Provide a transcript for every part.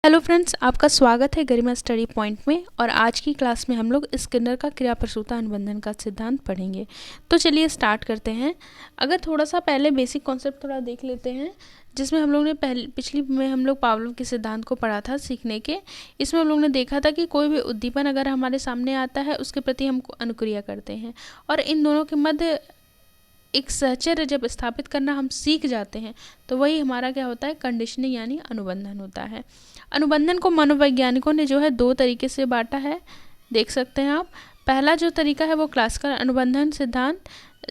Hello friends, आपका स्वागत है गरिमा स्टडी पॉइंट में। और आज की क्लास में हम लोग स्किनर का क्रिया प्रसूता अनुबंधन का सिद्धांत पढ़ेंगे। तो चलिए स्टार्ट करते हैं। अगर थोड़ा सा पहले बेसिक कॉन्सेप्ट थोड़ा देख लेते हैं, जिसमें हम लोग ने पिछली में हम लोग पावलोव के सिद्धांत को पढ़ा था सीखने के। इसमें हम लोग ने देखा था कि कोई भी उद्दीपन अगर हमारे सामने आता है उसके प्रति हम अनुक्रिया करते हैं, और इन दोनों के मध्य एक सहचर्य जब स्थापित करना हम सीख जाते हैं तो वही हमारा क्या होता है, कंडीशनिंग यानी अनुबंधन होता है। अनुबंधन को मनोवैज्ञानिकों ने जो है दो तरीके से बांटा है, देख सकते हैं आप। पहला जो तरीका है वो क्लासिकल अनुबंधन सिद्धांत,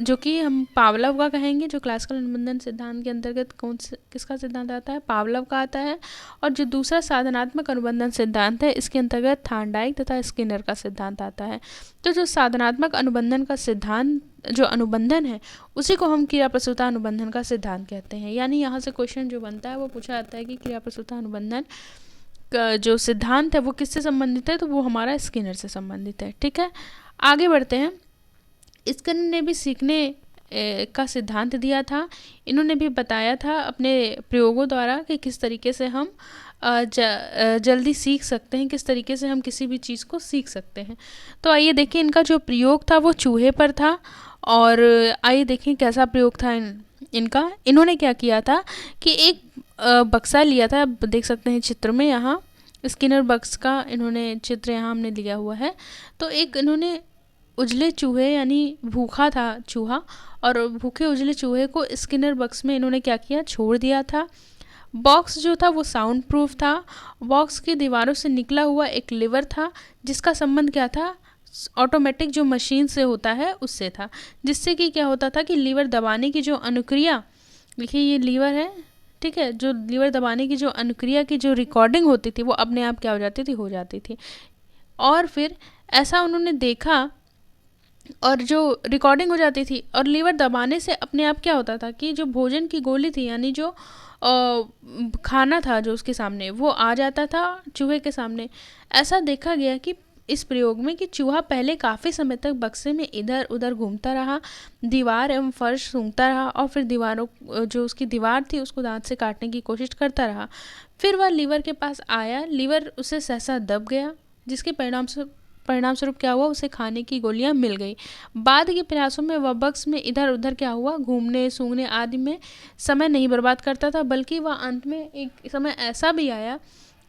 जो कि हम पावलोव का कहेंगे। जो क्लासिकल अनुबंधन सिद्धांत के अंतर्गत किसका सिद्धांत आता है, पावलोव का आता है। और जो दूसरा साधनात्मक अनुबंधन सिद्धांत है, इसके अंतर्गत थार्नडाइक तथा स्किनर का सिद्धांत आता है। तो जो साधनात्मक अनुबंधन का सिद्धांत, जो अनुबंधन है, उसी को हम क्रिया प्रसूता अनुबंधन का सिद्धांत कहते हैं। यानी यहाँ से क्वेश्चन जो बनता है वो पूछा जाता है कि क्रिया प्रसूता अनुबंधन का जो सिद्धांत है वो किससे संबंधित है, तो वो हमारा स्किनर से संबंधित है। ठीक है, आगे बढ़ते हैं। स्किनर ने भी सीखने का सिद्धांत दिया था। इन्होंने भी बताया था अपने प्रयोगों द्वारा कि किस तरीके से हम जल्दी सीख सकते हैं, किस तरीके से हम किसी भी चीज़ को सीख सकते हैं। तो आइए देखिए, इनका जो प्रयोग था वो चूहे पर था। और आइए देखें कैसा प्रयोग था इनका। इन्होंने क्या किया था कि एक बक्सा लिया था, आप देख सकते हैं चित्र में, यहाँ स्किनर बक्स का इन्होंने चित्र यहाँ हमने लिया हुआ है। तो एक इन्होंने उजले चूहे, यानी भूखा था चूहा, और भूखे उजले चूहे को स्किनर बक्स में इन्होंने क्या किया, छोड़ दिया था। बॉक्स जो था वो साउंड प्रूफ था। बॉक्स की दीवारों से निकला हुआ एक लीवर था, जिसका संबंध क्या था, ऑटोमेटिक जो मशीन से होता है उससे था। जिससे कि क्या होता था कि लीवर दबाने की जो अनुक्रिया, देखिए ये लीवर है, ठीक है, जो लीवर दबाने की जो अनुक्रिया की जो रिकॉर्डिंग होती थी वो अपने आप क्या हो जाती थी। और फिर ऐसा उन्होंने देखा, और जो रिकॉर्डिंग हो जाती थी, और लीवर दबाने से अपने आप क्या होता था कि जो भोजन की गोली थी, यानी जो खाना था जो उसके सामने, वो आ जाता था चूहे के सामने। ऐसा देखा गया कि इस प्रयोग में कि चूहा पहले काफ़ी समय तक बक्से में इधर उधर घूमता रहा, दीवार एवं फर्श सूंघता रहा, और फिर दीवारों, जो उसकी दीवार थी उसको दांत से काटने की कोशिश करता रहा। फिर वह लीवर के पास आया, लीवर उसे सहसा दब गया, जिसके परिणाम स्वरूप क्या हुआ, उसे खाने की गोलियां मिल गई। बाद के प्रयासों में वह बक्स में इधर उधर क्या हुआ, घूमने सूंघने आदि में समय नहीं बर्बाद करता था, बल्कि वह अंत में एक समय ऐसा भी आया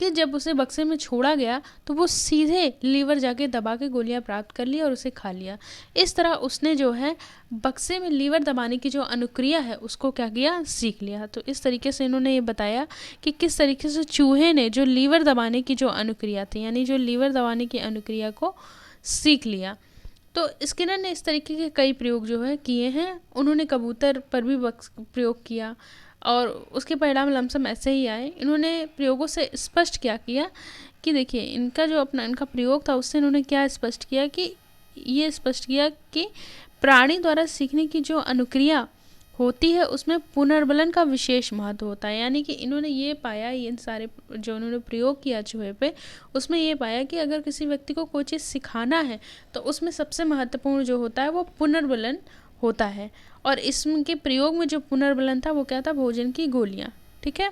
कि जब उसे बक्से में छोड़ा गया तो वो सीधे लीवर जाके दबा के गोलियां प्राप्त कर ली और उसे खा लिया। इस तरह उसने जो है बक्से में लीवर दबाने की जो अनुक्रिया है उसको क्या किया, सीख लिया। तो इस तरीके से इन्होंने ये बताया कि किस तरीके से चूहे ने जो लीवर दबाने की जो अनुक्रिया थी, यानी जो लीवर दबाने की अनुक्रिया को सीख लिया। तो स्किनर ने इस तरीके के कई प्रयोग जो है किए हैं। उन्होंने कबूतर पर भी प्रयोग किया, और उसके परिणाम लमसम ऐसे ही आए। इन्होंने प्रयोगों से स्पष्ट क्या किया कि देखिए, इनका जो इनका प्रयोग था उससे इन्होंने क्या स्पष्ट किया कि ये स्पष्ट किया कि प्राणी द्वारा सीखने की जो अनुक्रिया होती है उसमें पुनर्बलन का विशेष महत्व होता है। यानी कि इन्होंने ये पाया, ये सारे जो उन्होंने प्रयोग किया चूहे पे, उसमें ये पाया कि अगर किसी व्यक्ति को कोई चीज़ सिखाना है तो उसमें सबसे महत्वपूर्ण जो होता है वो पुनर्बलन होता है। और इसके प्रयोग में जो पुनर्बलन था वो क्या था, भोजन की गोलियाँ। ठीक है,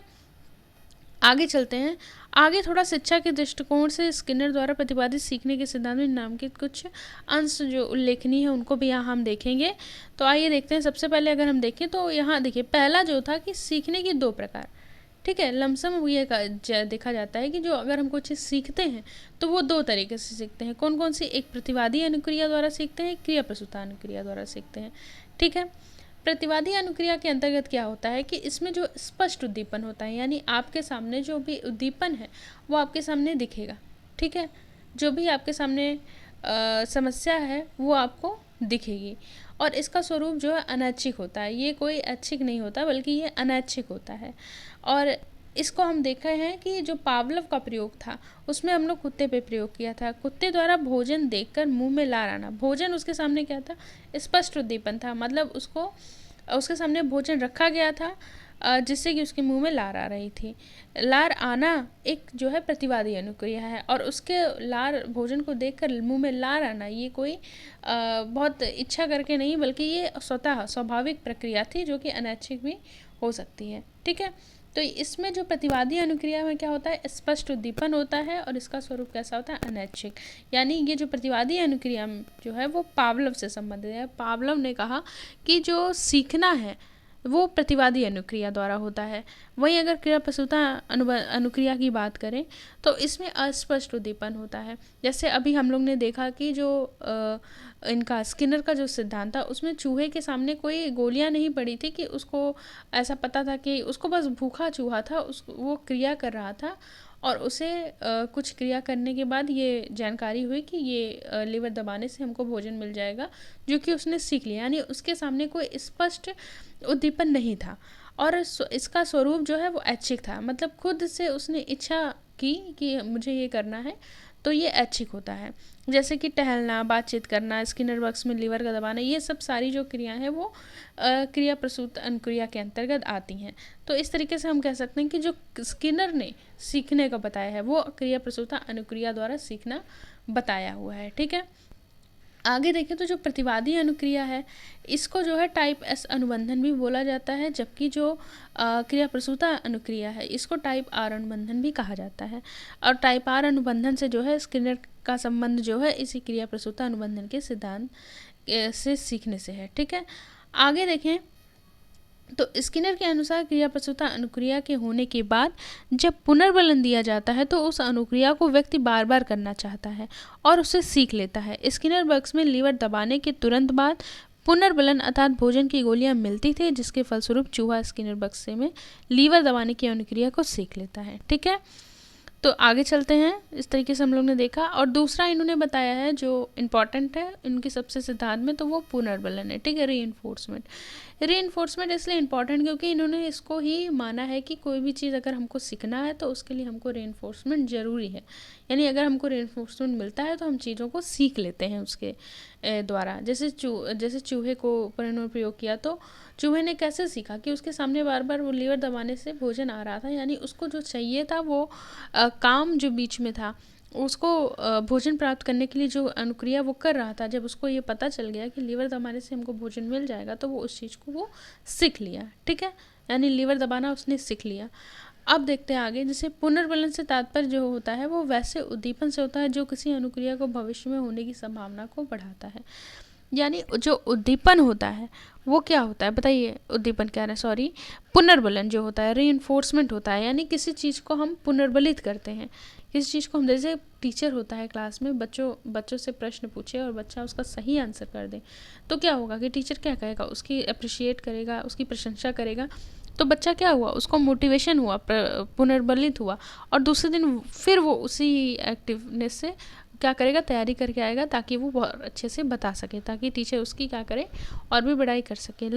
आगे चलते हैं। आगे थोड़ा शिक्षा के दृष्टिकोण से स्किनर द्वारा प्रतिपादित सीखने के सिद्धांत में नामांकित कुछ अंश जो उल्लेखनीय है उनको भी यहाँ हम देखेंगे। तो आइए देखते हैं। सबसे पहले अगर हम देखें तो यहाँ देखिए, पहला जो था कि सीखने के दो प्रकार, ठीक है, लमसम ये देखा जाता है कि जो अगर हम कुछ चीज़ सीखते हैं तो वो दो तरीके से सीखते हैं। कौन कौन सी, एक प्रतिवादी अनुक्रिया द्वारा सीखते हैं, क्रिया प्रसूता अनुक्रिया द्वारा सीखते हैं। ठीक है, प्रतिवादी अनुक्रिया के अंतर्गत क्या होता है कि इसमें जो स्पष्ट उद्दीपन होता है, यानी आपके सामने जो भी उद्दीपन है वो आपके सामने दिखेगा। ठीक है, जो भी आपके सामने समस्या है वो आपको दिखेगी, और इसका स्वरूप जो है अनैच्छिक होता है। ये कोई ऐच्छिक नहीं होता, बल्कि ये अनैच्छिक होता है। और इसको हम देखे हैं कि जो पावलोव का प्रयोग था उसमें हम लोग कुत्ते पे प्रयोग किया था। कुत्ते द्वारा भोजन देखकर मुंह में लार आना, भोजन उसके सामने क्या था, स्पष्ट उद्दीपन था, मतलब उसके सामने भोजन रखा गया था जिससे कि उसके मुंह में लार आ रही थी। लार आना एक जो है प्रतिवादी अनुक्रिया है, और उसके लार, भोजन को देखकर मुंह में लार आना, ये कोई बहुत इच्छा करके नहीं, बल्कि ये स्वतः स्वाभाविक प्रक्रिया थी जो कि अनैच्छिक भी हो सकती है। ठीक है, तो इसमें जो प्रतिवादी अनुक्रिया में क्या होता है, स्पष्ट उद्दीपन होता है और इसका स्वरूप कैसा होता है, अनैच्छिक। यानी ये जो प्रतिवादी अनुक्रिया जो है वो पावलोव से संबंधित है। पावलोव ने कहा कि जो सीखना है वो प्रतिवादी अनुक्रिया द्वारा होता है। वहीं अगर क्रिया प्रसूता अनुक्रिया की बात करें तो इसमें अस्पष्ट उद्दीपन होता है। जैसे अभी हम लोग ने देखा कि जो इनका स्किनर का जो सिद्धांत था उसमें चूहे के सामने कोई गोलियां नहीं पड़ी थी कि उसको ऐसा पता था कि उसको बस भूखा चूहा था, वो क्रिया कर रहा था और उसे कुछ क्रिया करने के बाद ये जानकारी हुई कि ये लीवर दबाने से हमको भोजन मिल जाएगा, जो कि उसने सीख लिया। यानी उसके सामने कोई स्पष्ट उद्दीपन नहीं था और इसका स्वरूप जो है वो ऐच्छिक था, मतलब खुद से उसने इच्छा की कि मुझे ये करना है, तो ये ऐच्छिक होता है। जैसे कि टहलना, बातचीत करना, स्किनर बॉक्स में लीवर का दबाना, ये सब सारी जो क्रियाएं हैं वो क्रिया प्रसूत अनुक्रिया के अंतर्गत आती हैं। तो इस तरीके से हम कह सकते हैं कि जो स्किनर ने सीखने का बताया है वो क्रिया प्रसूता अनुक्रिया द्वारा सीखना बताया हुआ है। ठीक है, आगे देखें तो जो प्रतिवादी अनुक्रिया है इसको जो है टाइप एस अनुबंधन भी बोला जाता है, जबकि जो क्रिया प्रसूता अनुक्रिया है इसको टाइप आर अनुबंधन भी कहा जाता है। और टाइप आर अनुबंधन से जो है स्किनर का संबंध जो है इसी क्रिया प्रसूता अनुबंधन के सिद्धांत से सीखने से है। ठीक है, आगे देखें तो स्किनर के अनुसार क्रिया प्रसूता अनुक्रिया के होने के बाद जब पुनर्बलन दिया जाता है तो उस अनुक्रिया को व्यक्ति बार बार करना चाहता है और उसे सीख लेता है। स्किनर बॉक्स में लीवर दबाने के तुरंत बाद पुनर्बलन अर्थात भोजन की गोलियां मिलती थी, जिसके फलस्वरूप चूहा स्किनर बॉक्स में लीवर दबाने की अनुक्रिया को सीख लेता है। ठीक है, तो आगे चलते हैं। इस तरीके से हम लोग ने देखा। और दूसरा इन्होंने बताया है जो इम्पॉर्टेंट है इनके सबसे सिद्धांत में, तो वो पुनर्बलन है। ठीक है, रीइंफोर्समेंट। रीइंफोर्समेंट इसलिए इम्पॉर्टेंट क्योंकि इन्होंने इसको ही माना है कि कोई भी चीज़ अगर हमको सीखना है तो उसके लिए हमको रीइंफोर्समेंट ज़रूरी है। यानी अगर हमको रीइंफोर्समेंट मिलता है तो हम चीज़ों को सीख लेते हैं उसके द्वारा। जैसे चूहे को ऊपर इन्होंने प्रयोग किया तो चूहे ने कैसे सीखा कि उसके सामने बार बार वो लीवर दबाने से भोजन आ रहा था, यानी उसको जो चाहिए था वो काम जो बीच में था उसको भोजन प्राप्त करने के लिए जो अनुक्रिया वो कर रहा था, जब उसको ये पता चल गया कि लीवर दबाने से हमको भोजन मिल जाएगा तो वो उस चीज़ को वो सीख लिया। ठीक है, यानी लीवर दबाना उसने सीख लिया। अब देखते हैं आगे। जैसे पुनर्बलन से तात्पर्य जो होता है वो वैसे उद्दीपन से होता है जो किसी अनुक्रिया को भविष्य में होने की संभावना को बढ़ाता है। यानी जो उद्दीपन होता है वो क्या होता है बताइए, उद्दीपन कह रहे हैं, सॉरी, पुनर्बलन जो होता है रीइंफोर्समेंट होता है। यानी किसी चीज़ को हम पुनर्बलित करते हैं, किसी चीज़ को हम, जैसे टीचर होता है क्लास में, बच्चों से प्रश्न पूछे और बच्चा उसका सही आंसर कर दे तो क्या होगा कि टीचर क्या कहेगा, उसकी अप्रिशिएट करेगा, उसकी प्रशंसा करेगा। तो बच्चा क्या हुआ, उसको मोटिवेशन हुआ, पुनर्बलित हुआ और दूसरे दिन फिर वो उसी एक्टिवनेस से क्या करेगा, तैयारी करके आएगा ताकि वो बहुत अच्छे से बता सके, ताकि टीचर उसकी क्या करे और भी बढ़ाई कर सके।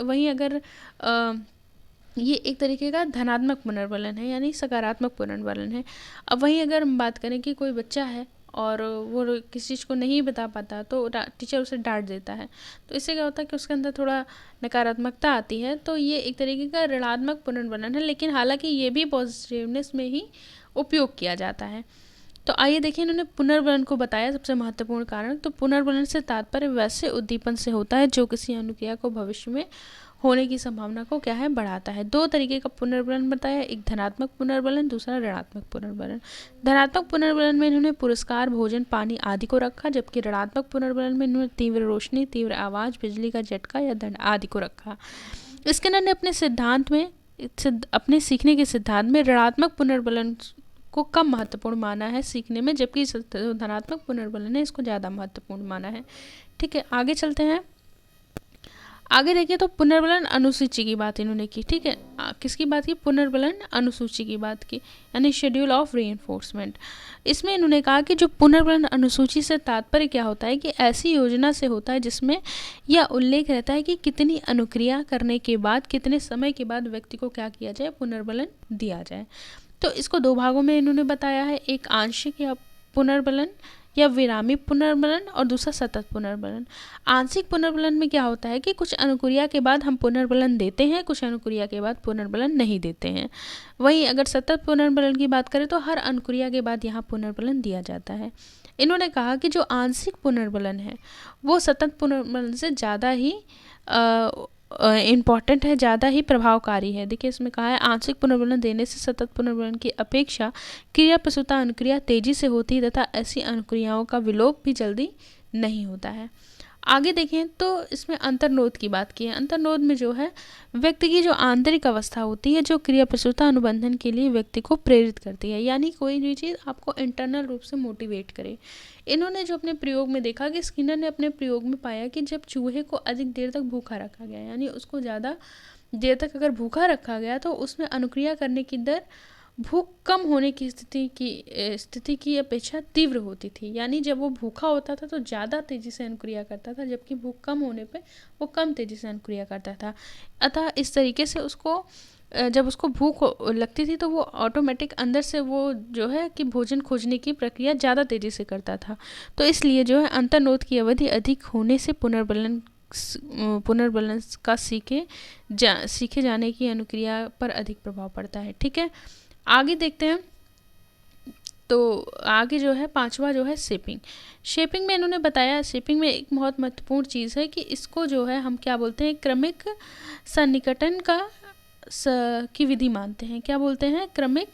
वहीं अगर ये एक तरीके का धनात्मक पुनर्बलन है, यानी सकारात्मक पुनर्बलन है। अब वहीं अगर हम बात करें कि कोई बच्चा है और वो किसी चीज़ को नहीं बता पाता तो टीचर उसे डांट देता है, तो इससे क्या होता है कि उसके अंदर थोड़ा नकारात्मकता आती है। तो ये एक तरीके का ऋणात्मक पुनर्बलन है, लेकिन हालांकि ये भी पॉजिटिवनेस में ही उपयोग किया जाता है। तो आइए देखिए, इन्होंने पुनर्बलन को बताया सबसे महत्वपूर्ण कारण। तो पुनर्बलन से तात्पर्य वैसे उद्दीपन से होता है जो किसी अनुक्रिया को भविष्य में होने की संभावना को क्या है, बढ़ाता है। दो तरीके का पुनर्बलन बताया, एक धनात्मक पुनर्बलन, दूसरा ऋणात्मक पुनर्बलन। धनात्मक पुनर्बलन में इन्होंने पुरस्कार, भोजन, पानी आदि को रखा, जबकि ऋणात्मक पुनर्बलन में इन्होंने तीव्र रोशनी, तीव्र आवाज़, बिजली का झटका या दंड आदि को रखा। स्किनर ने अपने सीखने के सिद्धांत में ऋणात्मक पुनर्बलन को कम महत्वपूर्ण माना है सीखने में, जबकि धनात्मक पुनर्बलन है इसको ज़्यादा महत्वपूर्ण माना है। ठीक है, आगे चलते हैं। आगे देखिए तो पुनर्बलन अनुसूची की बात इन्होंने की। ठीक है, किसकी बात की, पुनर्बलन अनुसूची की बात की, यानी शेड्यूल ऑफ रीइंफोर्समेंट। इसमें इन्होंने कहा कि जो पुनर्बलन अनुसूची से तात्पर्य क्या होता है कि ऐसी योजना से होता है जिसमें यह उल्लेख रहता है कि कितनी अनुक्रिया करने के बाद कितने समय के बाद व्यक्ति को क्या किया जाए, पुनर्बलन दिया जाए। तो इसको दो भागों में इन्होंने बताया है, एक आंशिक या पुनर्बलन या विरामी पुनर्बलन और दूसरा सतत पुनर्बलन। आंशिक पुनर्बलन में क्या होता है कि कुछ अनुक्रिया के बाद हम पुनर्बलन देते हैं, कुछ अनुक्रिया के बाद पुनर्बलन नहीं देते हैं। वहीं अगर सतत पुनर्बलन की बात करें तो हर अनुक्रिया के बाद यहाँ पुनर्बलन दिया जाता है। इन्होंने कहा कि जो आंशिक पुनर्बलन है वो सतत पुनर्बलन से ज़्यादा ही इम्पॉर्टेंट है, ज़्यादा ही प्रभावकारी है। देखिए इसमें कहा है आंशिक पुनर्वलन देने से सतत पुनर्वलन की अपेक्षा क्रिया प्रसूता अनुक्रिया तेजी से होती है तथा ऐसी अनुक्रियाओं का विलोप भी जल्दी नहीं होता है। आगे देखें तो इसमें अंतर्नोद की बात की है। अंतर्नोद में जो है व्यक्ति की जो आंतरिक अवस्था होती है जो क्रिया प्रसूता अनुबंधन के लिए व्यक्ति को प्रेरित करती है, यानी कोई भी चीज़ आपको इंटरनल रूप से मोटिवेट करे। इन्होंने जो अपने प्रयोग में देखा कि स्किनर ने अपने प्रयोग में पाया कि जब चूहे को अधिक देर तक भूखा रखा गया, यानी उसको ज़्यादा देर तक अगर भूखा रखा गया तो उसमें अनुक्रिया करने की दर भूख कम होने की स्थिति की अपेक्षा तीव्र होती थी। यानी जब वो भूखा होता था तो ज़्यादा तेज़ी से अनुक्रिया करता था, जबकि भूख कम होने पे वो कम तेज़ी से अनुक्रिया करता था। अतः इस तरीके से उसको जब उसको भूख लगती थी तो वो ऑटोमेटिक अंदर से वो जो है कि भोजन खोजने की प्रक्रिया ज़्यादा तेज़ी से करता था। तो इसलिए जो है अंतर्नोद की अवधि अधिक होने से पुनर्वलन का सीखे जाने की अनुक्रिया पर अधिक प्रभाव पड़ता है। ठीक है, आगे देखते हैं। तो आगे जो है पांचवा जो है शेपिंग में इन्होंने बताया, शेपिंग में एक बहुत महत्वपूर्ण चीज़ है कि इसको जो है हम क्या बोलते हैं, क्रमिक सन्निकटन की विधि मानते हैं। क्या बोलते हैं, क्रमिक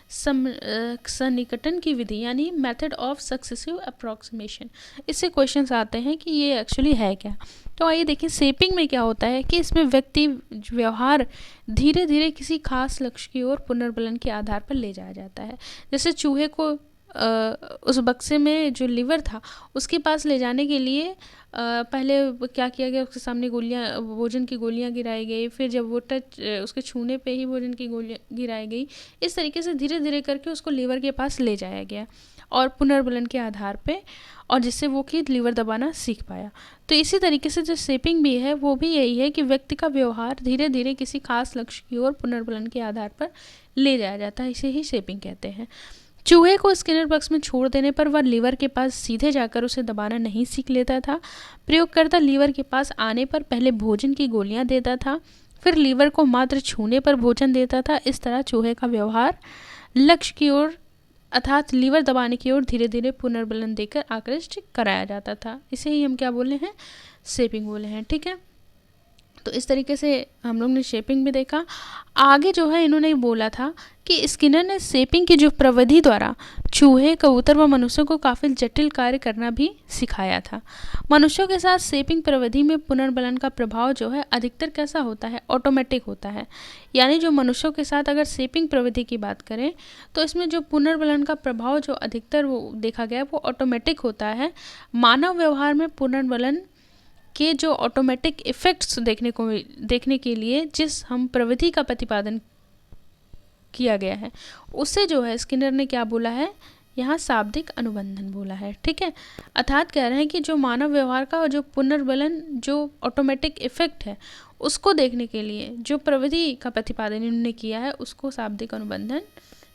सन्निकटन की विधि, यानी मेथड ऑफ सक्सेसिव अप्रॉक्सीमेशन। इससे क्वेश्चंस आते हैं कि ये एक्चुअली है क्या। तो आइए देखें शेपिंग में क्या होता है कि इसमें व्यक्ति व्यवहार धीरे धीरे किसी खास लक्ष्य की ओर पुनर्बलन के आधार पर ले जाया जाता है। जैसे चूहे को उस बक्से में जो लीवर था उसके पास ले जाने के लिए पहले क्या किया गया, उसके सामने भोजन की गोलियां गिराई गई, फिर जब वो उसके छूने पे ही भोजन की गोलियां गिराई गई। इस तरीके से धीरे धीरे करके उसको लीवर के पास ले जाया गया और पुनर्बलन के आधार पे, और जिससे वो कि लीवर दबाना सीख पाया। तो इसी तरीके से जो शेपिंग भी है वो भी यही है कि व्यक्ति का व्यवहार धीरे धीरे किसी खास लक्ष्य की ओर पुनर्बलन के आधार पर ले जाया जाता है, इसे ही शेपिंग कहते हैं। चूहे को स्किनर बॉक्स में छोड़ देने पर वह लीवर के पास सीधे जाकर उसे दबाना नहीं सीख लेता था। प्रयोगकर्ता लीवर के पास आने पर पहले भोजन की गोलियां देता था, फिर लीवर को मात्र छूने पर भोजन देता था। इस तरह चूहे का व्यवहार लक्ष्य की ओर अर्थात लीवर दबाने की ओर धीरे धीरे पुनर्बलन देकर आकृष्ट कराया जाता था। इसे ही हम क्या बोले हैं, शेपिंग बोले हैं। ठीक है, तो इस तरीके से हम लोग ने शेपिंग भी देखा। आगे जो है इन्होंने बोला था कि स्किनर ने शेपिंग की जो प्रविधि द्वारा चूहे, कबूतर व मनुष्यों को काफ़ी जटिल कार्य करना भी सिखाया था। मनुष्यों के साथ शेपिंग प्रविधि में पुनर्बलन का प्रभाव जो है अधिकतर कैसा होता है, ऑटोमेटिक होता है। यानी जो मनुष्यों के साथ अगर शेपिंग प्रविधि की बात करें तो इसमें जो पुनर्बलन का प्रभाव जो अधिकतर वो देखा गया वो ऑटोमेटिक होता है। मानव व्यवहार में पुनर्बलन के जो ऑटोमेटिक इफ़ेक्ट्स देखने के लिए जिस हम प्रविधि का प्रतिपादन किया गया है उससे जो है स्किनर ने क्या बोला है, यहाँ शाब्दिक अनुबंधन बोला है। ठीक है, अर्थात कह रहे हैं कि जो मानव व्यवहार का और जो पुनर्बलन जो ऑटोमेटिक इफ़ेक्ट है उसको देखने के लिए जो प्रविधि का प्रतिपादन इन्होंने किया है उसको शाब्दिक अनुबंधन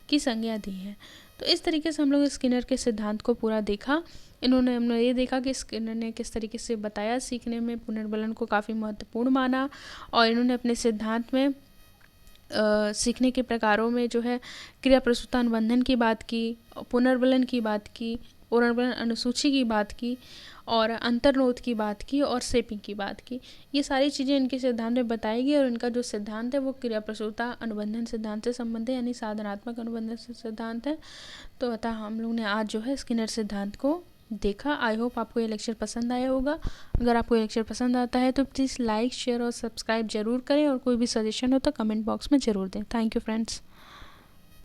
की संज्ञा दी है। तो इस तरीके से हम लोग स्किनर के सिद्धांत को पूरा देखा। हमने ये देखा कि स्किनर ने किस तरीके से बताया सीखने में पुनर्बलन को काफ़ी महत्वपूर्ण माना, और इन्होंने अपने सिद्धांत में सीखने के प्रकारों में जो है क्रिया प्रसूता अनुबंधन की बात की, पुनर्बलन की बात की, पुनर्बलन अनुसूची की बात की, और अंतर्नोद की बात की, और शेपिंग की बात की। ये सारी चीज़ें इनके सिद्धांत में बताई गई, और इनका जो सिद्धांत है वो क्रिया प्रसूता अनुबंधन सिद्धांत से संबंधित है, यानी साधनात्मक अनुबंधन से सिद्धांत है। तो अतः हम लोग ने आज जो है स्किनर सिद्धांत को देखा। आई होप आपको ये लेक्चर पसंद आया होगा। अगर आपको ये लेक्चर पसंद आता है तो प्लीज़ लाइक, शेयर और सब्सक्राइब जरूर करें, और कोई भी सजेशन हो तो कमेंट बॉक्स में ज़रूर दें। Thank you friends.